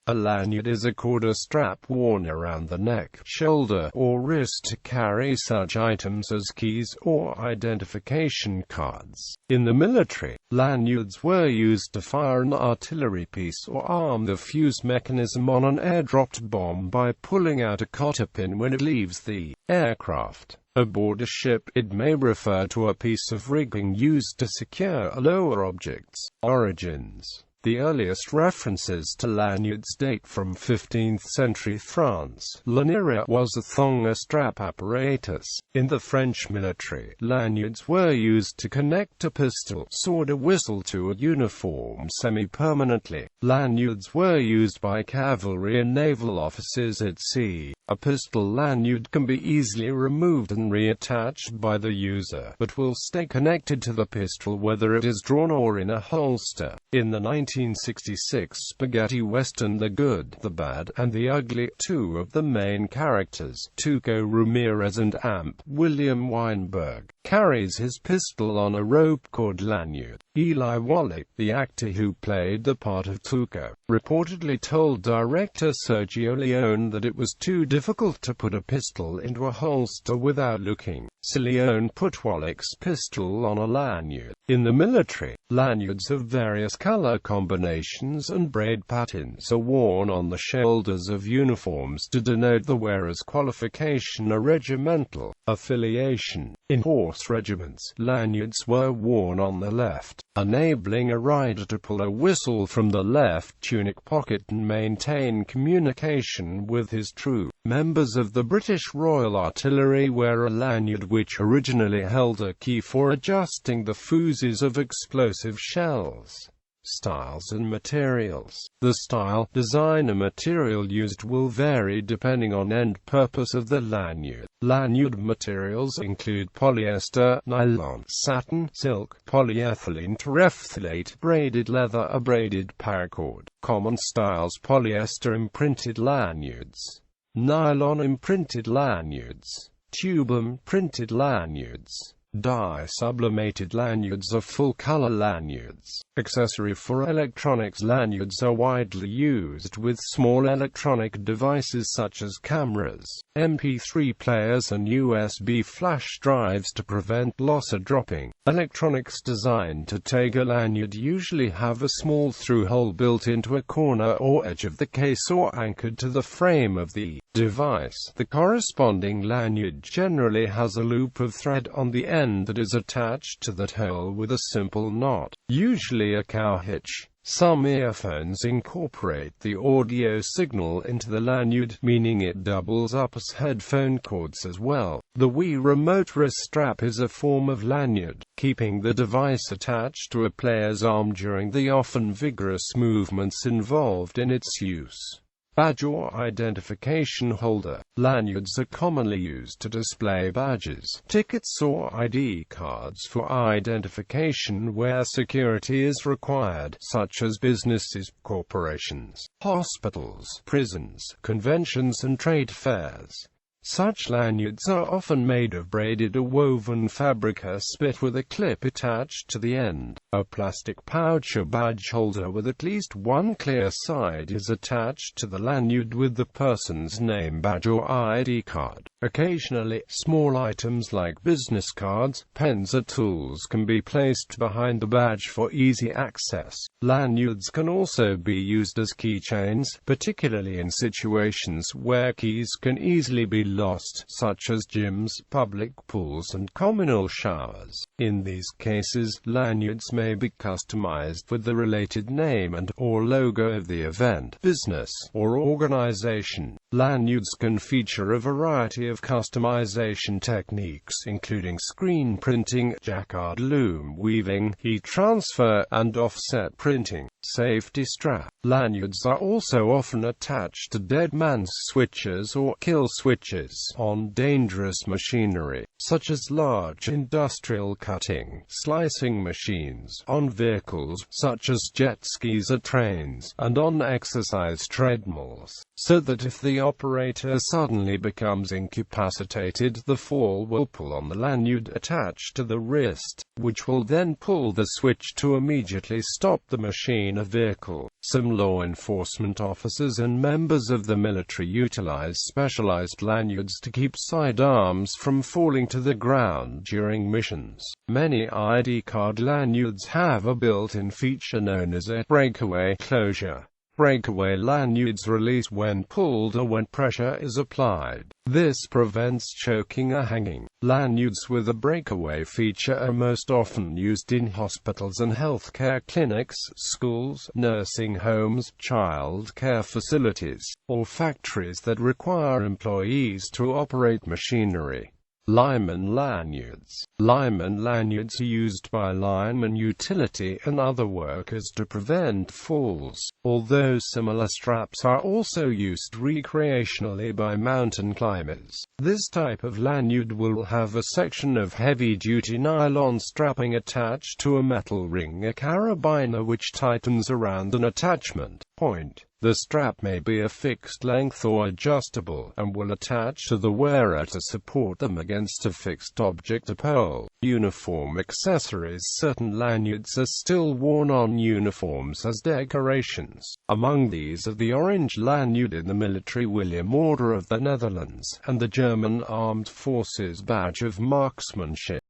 A lanyard is a cord or strap worn around the neck, shoulder, or wrist to carry such items as keys or identification cards. In the military, lanyards were used to fire an artillery piece or arm the fuse mechanism on an air-dropped bomb by pulling out a cotter pin when it leaves the aircraft. Aboard a ship, it may refer to a piece of rigging used to secure a lower object's origins. The earliest references to lanyards date from 15th century France. Lanyard was a thong or strap apparatus. In the French military, lanyards were used to connect a pistol, sword or whistle to a uniform semi-permanently. Lanyards were used by cavalry and naval officers at sea. A pistol lanyard can be easily removed and reattached by the user, but will stay connected to the pistol whether it is drawn or in a holster. In the 1966 spaghetti western The Good, the Bad, and the Ugly, two of the main characters, Tuco Ramirez and Amp. William Weinberg, carries his pistol on a rope-cord lanyard. Eli Wallach, the actor who played the part of Tuco, reportedly told director Sergio Leone that it was too difficult to put a pistol into a holster without looking, so Leone put Wallach's pistol on a lanyard. In the military, lanyards of various color combinations and braid patterns are worn on the shoulders of uniforms to denote the wearer's qualification or regimental affiliation. In horse regiments, lanyards were worn on the left, enabling a rider to pull a whistle from the left tunic pocket and maintain communication with his troop. Members of the British Royal Artillery wear a lanyard which originally held a key for adjusting the fuses of explosive shells. Styles and materials. The style, design and material used will vary depending on end purpose of the lanyard. Lanyard materials include polyester, nylon, satin, silk, polyethylene, terephthalate, braided leather, a braided paracord. Common styles: polyester imprinted lanyards, nylon imprinted lanyards, tubum printed lanyards, dye sublimated lanyards or full-color lanyards. Accessory for electronics. Lanyards are widely used with small electronic devices such as cameras, MP3 players and USB flash drives to prevent loss or dropping. Electronics designed to take a lanyard usually have a small through hole built into a corner or edge of the case or anchored to the frame of the device. The corresponding lanyard generally has a loop of thread on the end that is attached to that hole with a simple knot, usually a cow hitch. Some earphones incorporate the audio signal into the lanyard, meaning it doubles up as headphone cords as well. The Wii remote wrist strap is a form of lanyard, keeping the device attached to a player's arm during the often vigorous movements involved in its use. Badge or identification holder. Lanyards are commonly used to display badges, tickets or ID cards for identification where security is required, such as businesses, corporations, hospitals, prisons, conventions and trade fairs. Such lanyards are often made of braided or woven fabric or split with a clip attached to the end. A plastic pouch or badge holder with at least one clear side is attached to the lanyard with the person's name, badge or ID card. Occasionally, small items like business cards, pens or tools can be placed behind the badge for easy access. Lanyards can also be used as keychains, particularly in situations where keys can easily be lost, such as gyms, public pools and communal showers. In these cases, lanyards may be customized with the related name and/or logo of the event, business, or organization. Lanyards can feature a variety of customization techniques, including screen printing, jacquard loom weaving, heat transfer, and offset printing. Safety strap. Lanyards are also often attached to dead man's switches or kill switches on dangerous machinery, such as large industrial cutting, slicing machines, on vehicles, such as jet skis or trains, and on exercise treadmills, so that if the operator suddenly becomes incapacitated, the fall will pull on the lanyard attached to the wrist, which will then pull the switch to immediately stop the machine or vehicle. Some law enforcement officers and members of the military utilize specialized lanyards to keep sidearms from falling to the ground during missions. Many ID card lanyards have a built-in feature known as a breakaway closure. Breakaway lanyards release when pulled or when pressure is applied. This prevents choking or hanging. Lanyards with a breakaway feature are most often used in hospitals and healthcare clinics, schools, nursing homes, child care facilities, or factories that require employees to operate machinery. Lineman lanyards. Lineman lanyards are used by linemen, utility, and other workers to prevent falls, although similar straps are also used recreationally by mountain climbers. This type of lanyard will have a section of heavy-duty nylon strapping attached to a metal ring, a carabiner, which tightens around an attachment point. The strap may be a fixed length or adjustable, and will attach to the wearer to support them against a fixed object or pole. Uniform accessories. Certain lanyards are still worn on uniforms as decorations. Among these are the orange lanyard in the Military William Order of the Netherlands, and the German Armed Forces Badge of Marksmanship.